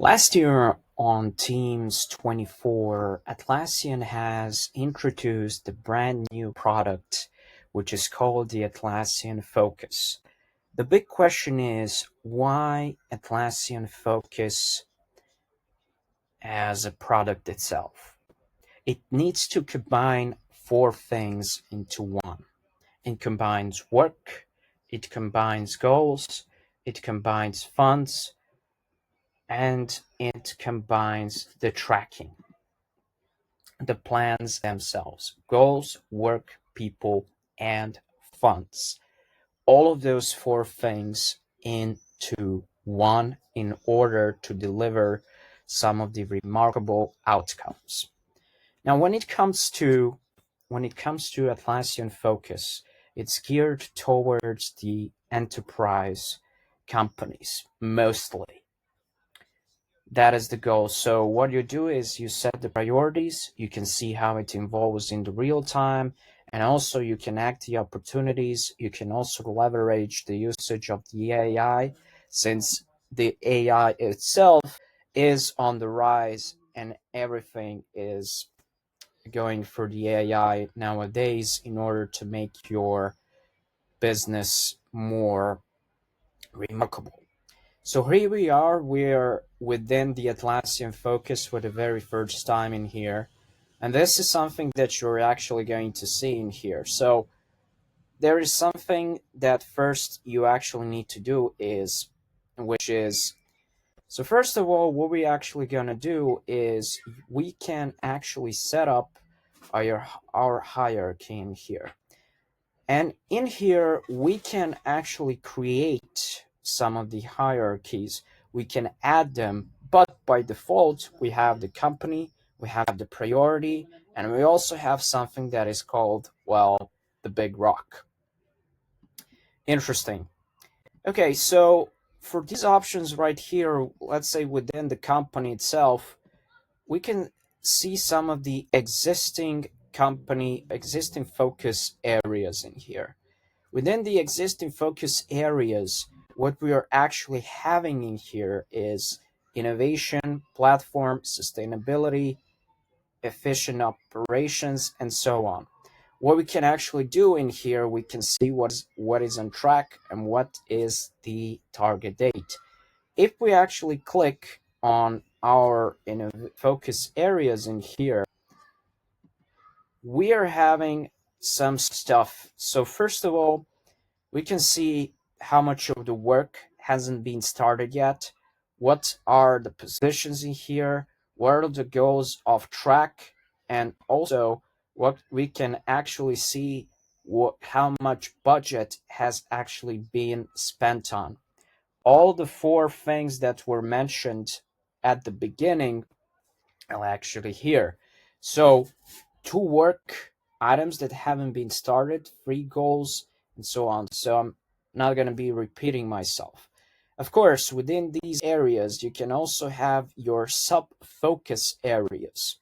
Last year on Teams 24, Atlassian has introduced a brand new product, which is called the Atlassian Focus. The big question is why Atlassian Focus as a product itself? It needs to combine four things into one. It combines work, it combines goals, it combines funds, and it combines the tracking, the plans themselves, goals, work, people, and funds. All of those four things into one in order to deliver some of the remarkable outcomes. Now, when it comes to Atlassian Focus, it's geared towards the enterprise companies mostly. That is the goal. So what you do is you set the priorities, you can see how it evolves in the real time, and also you can act the opportunities. You can also leverage the usage of the AI, since the AI itself is on the rise and everything is going for the AI nowadays in order to make your business more remarkable. So here we are, we're within the Atlassian Focus for the very first time in here. And this is something that you're actually going to see in here. So there is something that first you actually need to do is, which is, so first of all, what we actually going to do is we can actually set up our hierarchy in here. And in here, we can actually create some of the hierarchies. We can add them, but by default, we have the company, we have the priority, and we also have something that is called, well, the big rock. Interesting. Okay, so for these options right here, let's say within the company itself, we can see some of the existing focus areas in here. Within the existing focus areas, what we are actually having in here is innovation, platform, sustainability, efficient operations, and so on. What we can actually do in here, we can see what is on track and what is the target date. If we actually click on our focus areas in here, we are having some stuff. So first of all, we can see how much of the work hasn't been started yet, what are the positions in here, what are the goals of track, and also what we can actually see how much budget has actually been spent on. All the four things that were mentioned at the beginning are actually here. So to work, items that haven't been started, free goals, and so on. So I'm not going to be repeating myself. Of course, within these areas, you can also have your sub-focus areas.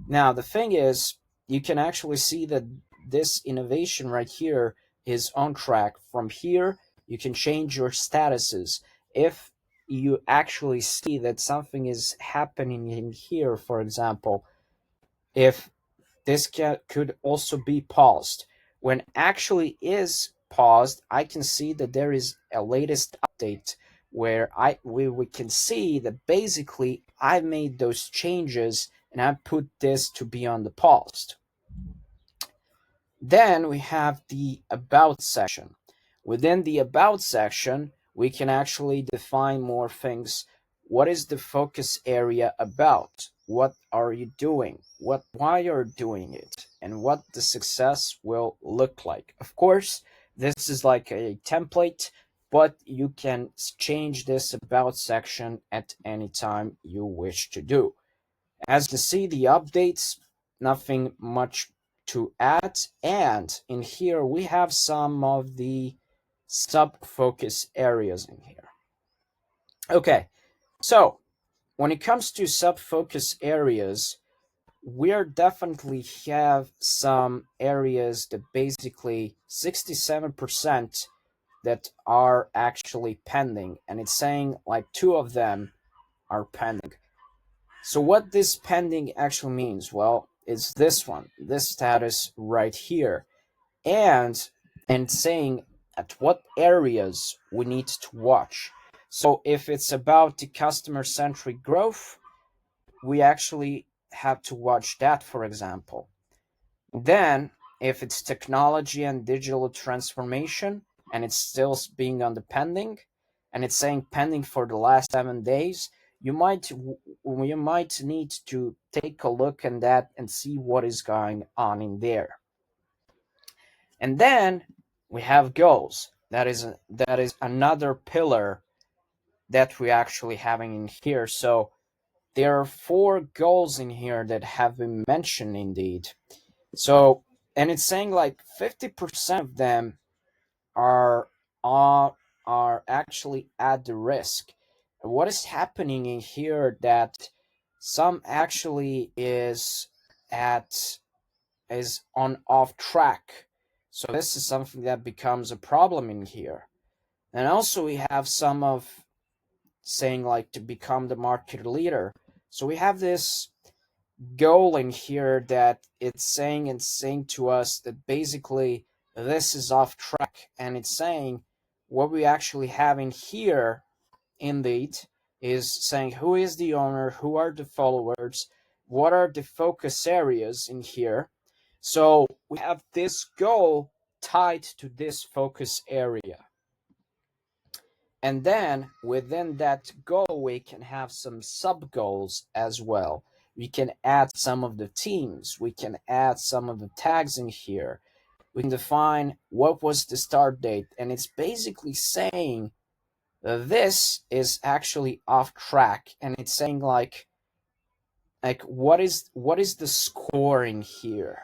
Now, the thing is, you can actually see that this innovation right here is on track. From here, you can change your statuses. If you actually see that something is happening in here, for example, if this could also be paused. When actually is paused, I can see that there is a latest update where we can see that basically I made those changes and I put this to be on the paused. Then we have the About section. Within the About section, we can actually define more things. What is the focus area about? What are you doing? Why you're doing it? And what the success will look like. Of course, this is like a template, but you can change this About section at any time you wish to do. As you see, the updates, nothing much to add. And in here, we have some of the sub-focus areas in here. Okay, so when it comes to sub-focus areas, we are definitely have some areas that basically 67% that are actually pending. And it's saying like two of them are pending. So what this pending actually means? Well, it's this one, this status right here, and saying at what areas we need to watch. So if it's about the customer-centric growth, we actually have to watch that, for example. Then, if it's technology and digital transformation, and it's still being on the pending, and it's saying pending for the last 7 days, you might need to take a look at that and see what is going on in there. And then we have goals. That is another pillar that we're actually having in here. So there are 4 goals in here that have been mentioned indeed. So, and it's saying like 50% of them are are actually at the risk. And what is happening in here that some actually is on off track. So this is something that becomes a problem in here. And also we have some of saying like to become the market leader. So we have this goal in here that it's saying to us that basically this is off track, and it's saying what we actually have in here indeed is saying who is the owner, who are the followers, what are the focus areas in here. So we have this goal tied to this focus area. And then within that goal, we can have some sub goals as well. We can add some of the teams. We can add some of the tags in here. We can define what was the start date. And it's basically saying this is actually off track. And it's saying like what is the scoring here.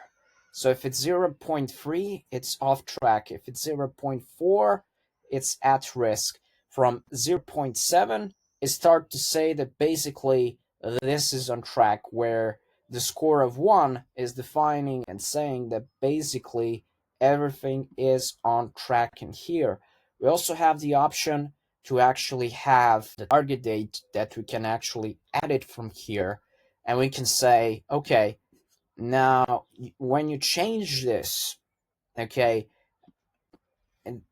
So if it's 0.3, it's off track. If it's 0.4, it's at risk. From 0.7, it starts to say that basically this is on track, where the score of 1 is defining and saying that basically everything is on track in here. We also have the option to actually have the target date that we can actually edit from here, and we can say, okay, now when you change this, okay,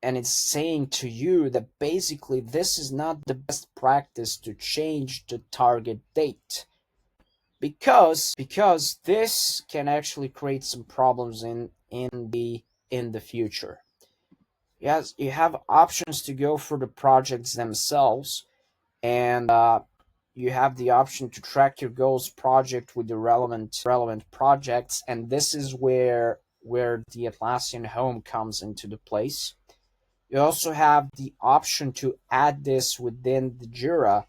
and it's saying to you that basically this is not the best practice to change the target date, because this can actually create some problems in the future. Yes, you have options to go for the projects themselves, and you have the option to track your goals project with the relevant projects, and this is where the Atlassian Home comes into the place. You also have the option to add this within the Jira,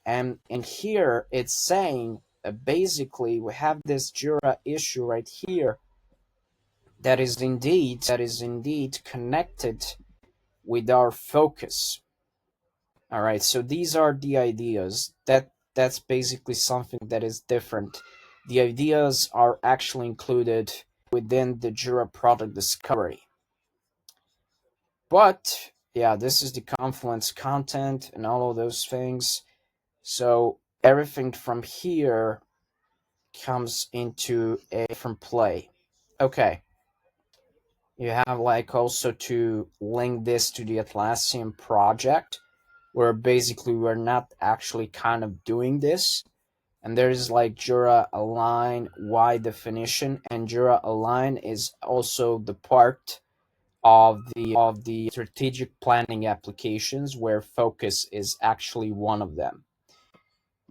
and in here it's saying basically we have this Jira issue right here that is indeed connected with our focus. All right, so these are the ideas. That's basically something that is different. The ideas are actually included within the Jira product discovery. But yeah, this is the Confluence content and all of those things. So everything from here comes into a different play. Okay. You have like also to link this to the Atlassian project, where basically we're not actually kind of doing this. And there's like Jira Align Y definition, and Jira Align is also the part of the strategic planning applications where focus is actually one of them.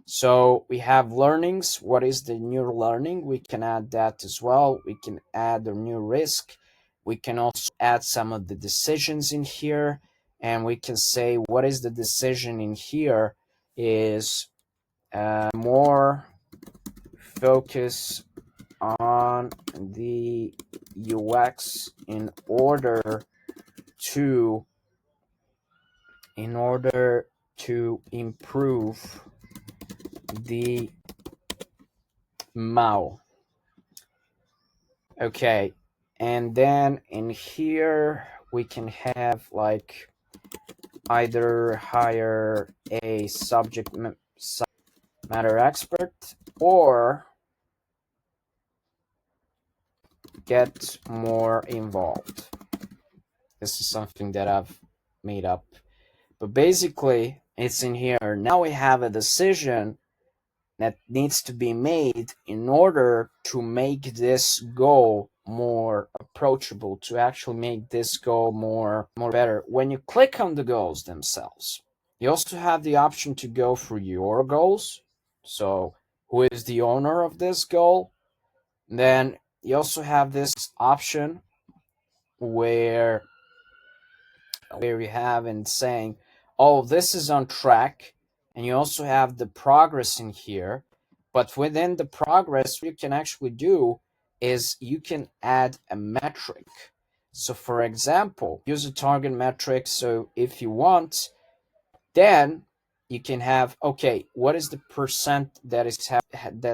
So we have learnings. What is the new learning? We can add that as well. We can add the new risk. We can also add some of the decisions in here, and we can say what is the decision in here is more focus on the UX in order to improve the MAU. Okay, and then in here we can have like either hire a subject matter expert, or get more involved. This is something that I've made up. But basically, it's in here. Now we have a decision that needs to be made in order to make this goal more approachable, to actually make this goal more better. When you click on the goals themselves, you also have the option to go through your goals. So who is the owner of this goal? Then you also have this option where you have in saying, oh, this is on track, and you also have the progress in here. But within the progress, what you can actually do is you can add a metric. So for example, use a target metric. So if you want, then you can have, okay, what is the percent that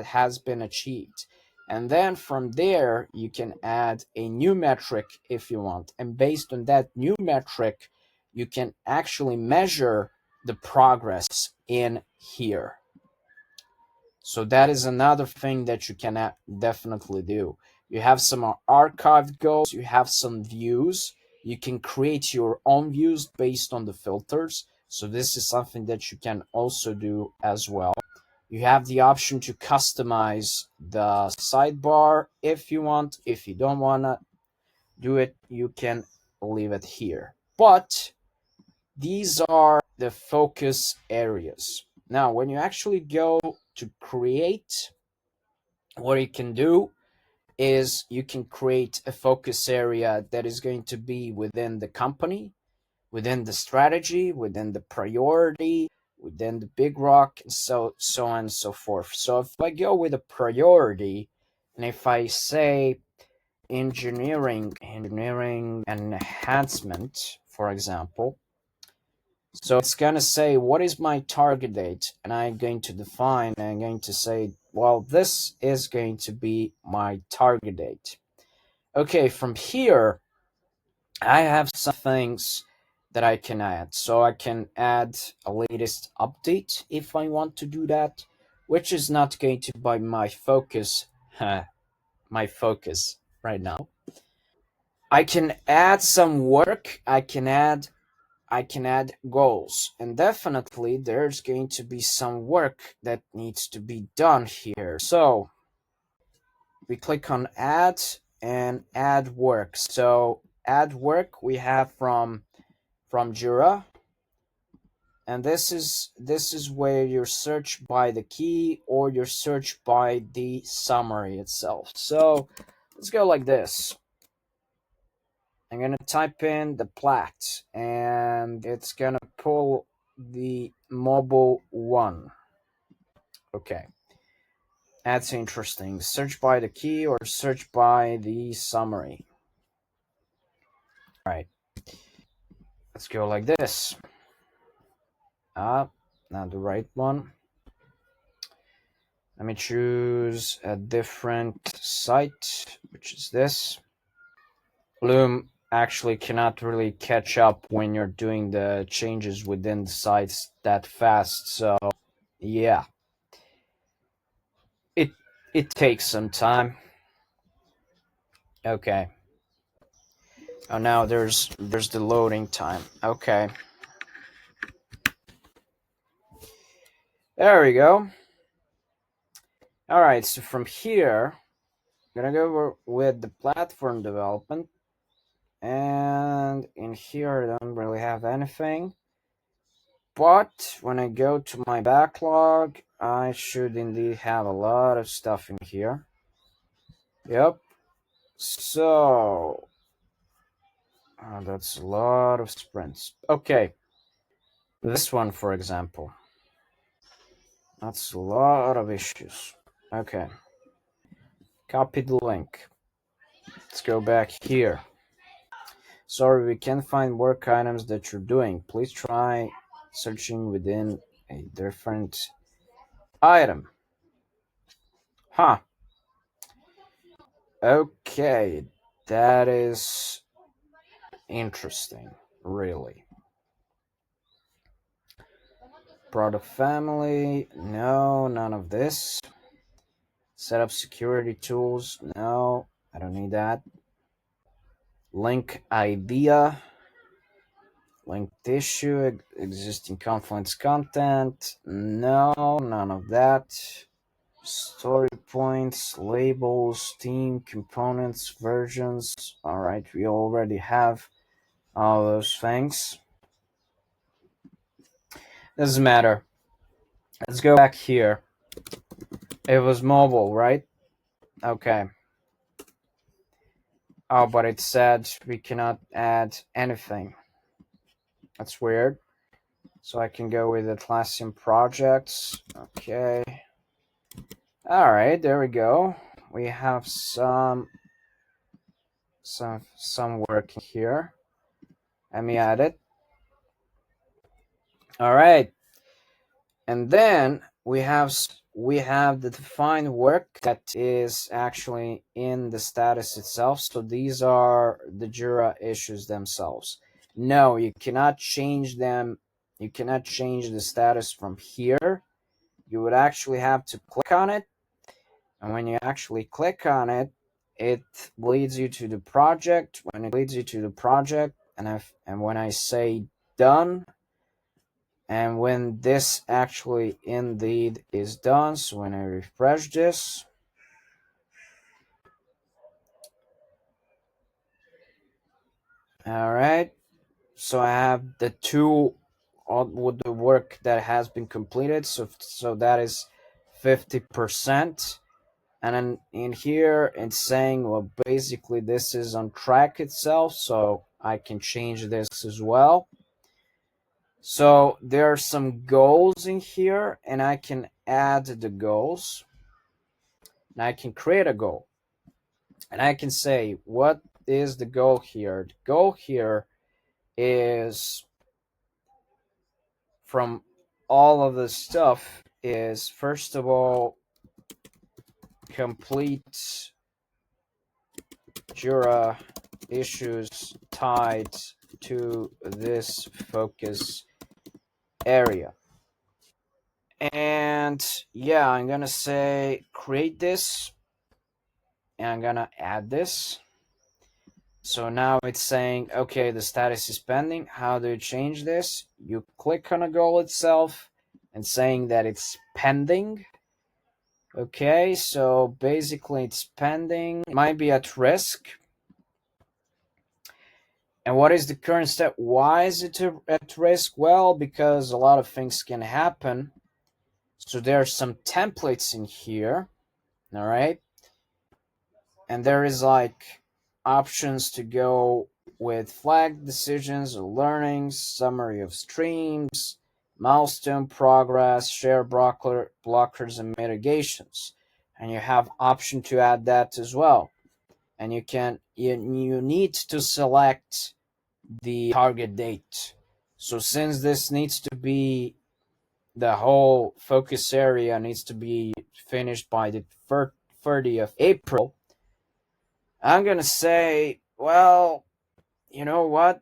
has been achieved? And then from there, you can add a new metric if you want. And based on that new metric, you can actually measure the progress in here. So that is another thing that you can definitely do. You have some archived goals, you have some views. You can create your own views based on the filters. So this is something that you can also do as well. You have the option to customize the sidebar if you want. If you don't want to do it, you can leave it here. But these are the focus areas. Now, when you actually go to create, what you can do is you can create a focus area that is going to be within the company, within the strategy, within the priority, within the big rock, and so on and so forth. So if I go with a priority, and if I say engineering enhancement, for example, so it's going to say, what is my target date? And I'm going to define, and I'm going to say, well, this is going to be my target date. Okay, from here, I have some things that I can add. So I can add a latest update if I want to do that, which is not going to be my focus, my focus right now. I can add some work. I can add goals, and definitely there's going to be some work that needs to be done here. So we click on add and add work. So add work we have from Jira, and this is where you search by the key or you search by the summary itself. So let's go like this. I'm gonna type in the plat, and it's gonna pull the mobile one. Okay, that's interesting. Search by the key or search by the summary. All right, let's go like this. Not the right one. Let me choose a different site, which is this. Loom actually cannot really catch up when you're doing the changes within the sites that fast. So yeah, it takes some time. Okay. Oh, now there's the loading time. Okay. There we go. All right, so from here, I'm gonna go with the platform development, and in here I don't really have anything. But when I go to my backlog, I should indeed have a lot of stuff in here. Yep. So that's a lot of sprints. Okay. This one, for example. That's a lot of issues. Okay. Copy the link. Let's go back here. Sorry, we can't find work items that you're doing. Please try searching within a different item. Huh. Okay. That is interesting, really. Product family, no, none of this. Set up security tools, no, I don't need that. Link idea, linked issue, existing Confluence content, no, none of that. Story points, labels, theme, components, versions. All right, we already have all those things. Doesn't matter. Let's go back here. It was mobile, right? Okay. Oh, but it said we cannot add anything. That's weird. So I can go with Atlassian projects. Okay. All right, there we go. We have some working here. Let me add it. All right. And then we have the defined work that is actually in the status itself. So these are the Jira issues themselves. No, you cannot change them. You cannot change the status from here. You would actually have to click on it. And when you actually click on it, it leads you to the project. When it leads you to the project, and when I say done, and when this actually indeed is done, so when I refresh this, all right, so I have the two with the work that has been completed, so that is 50%. And then in here it's saying, well, basically this is on track itself, so I can change this as well. So there are some goals in here, and I can add the goals, and I can create a goal, and I can say, what is the goal here? The goal here is, from all of the stuff, is first of all, complete Jira issues tied to this focus area. And yeah, I'm gonna say create this, and I'm gonna add this. So now it's saying, okay, the status is pending. How do you change this? You click on a goal itself and saying that it's pending. Okay, so basically it's pending. It might be at risk. And what is the current step? Why is it at risk? Well, because a lot of things can happen. So there are some templates in here. All right. And there is like options to go with flag decisions, learnings, summary of streams, milestone progress, share blockers, and mitigations. And you have option to add that as well. And you need to select the target date. So since this needs to be, the whole focus area needs to be finished by the 30th of April, I'm gonna say, well, you know what?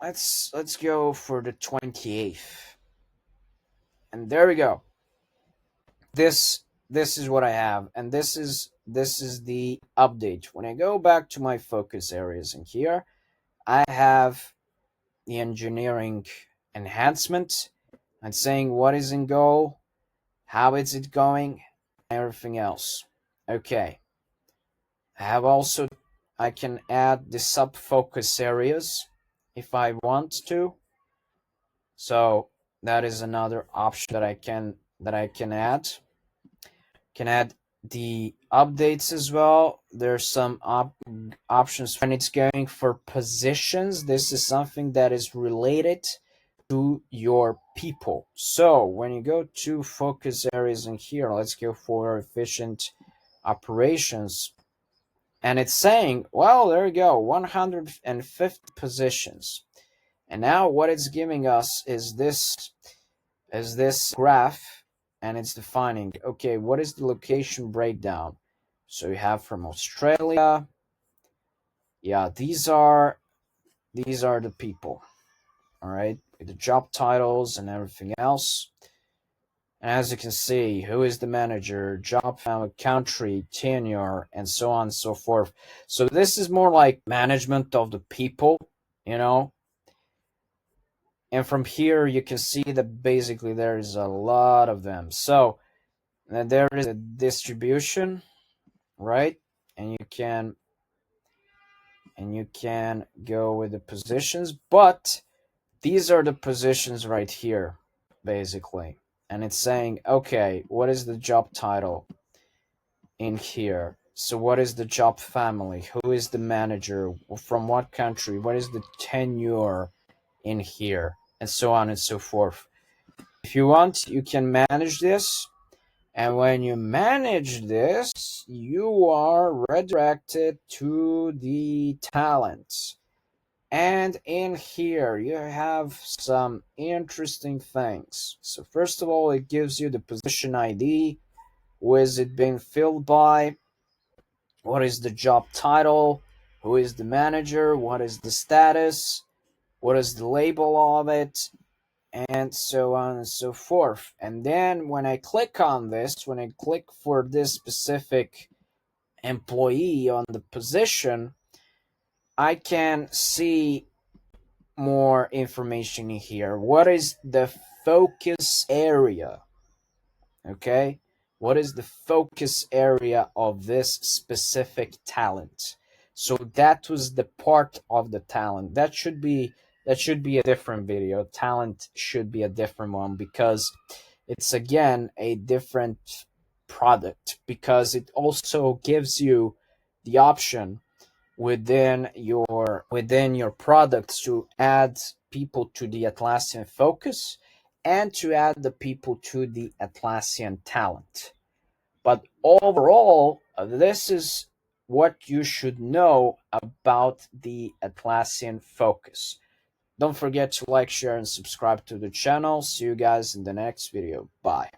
Let's go for the 28th. And there we go. This is what I have, and this is the update. When I go back to my focus areas in here, I have the engineering enhancement and saying what is in goal, how is it going, everything else. Okay. I can add the sub focus areas if I want to. So that is another option that I can add. Can add the updates as well. There's some options when it's going for positions. This is something that is related to your people. So when you go to focus areas in here, let's go for efficient operations. And it's saying, well, there you go, 150 positions. And now what it's giving us is this graph, and it's defining, okay, what is the location breakdown? So you have from Australia. Yeah, these are the people. all right, with the job titles and everything else. And as you can see, who is the manager, job family, country, tenure, and so on and so forth. So this is more like management of the people, you know. And from here, you can see that basically there's a lot of them. So there is a distribution, right? And you can go with the positions, but these are the positions right here, basically. And it's saying, okay, what is the job title in here? So what is the job family? Who is the manager? From what country? What is the tenure in here? And so on and so forth. If you want, you can manage this. And when you manage this, you are redirected to the talents. And in here, you have some interesting things. So first of all, it gives you the position ID. Who is it being filled by? What is the job title? Who is the manager? What is the status? What is the label of it? And so on and so forth. And then when I click on this, when I click for this specific employee on the position, I can see more information here. What is the focus area? Okay, what is the focus area of this specific talent? So that was the part of the talent. That should be a different video. Talent should be a different one because it's again a different product, because it also gives you the option within your products to add people to the Atlassian Focus and to add the people to the Atlassian Talent. But overall, this is what you should know about the Atlassian Focus. Don't forget to like, share, and subscribe to the channel. See you guys in the next video. Bye.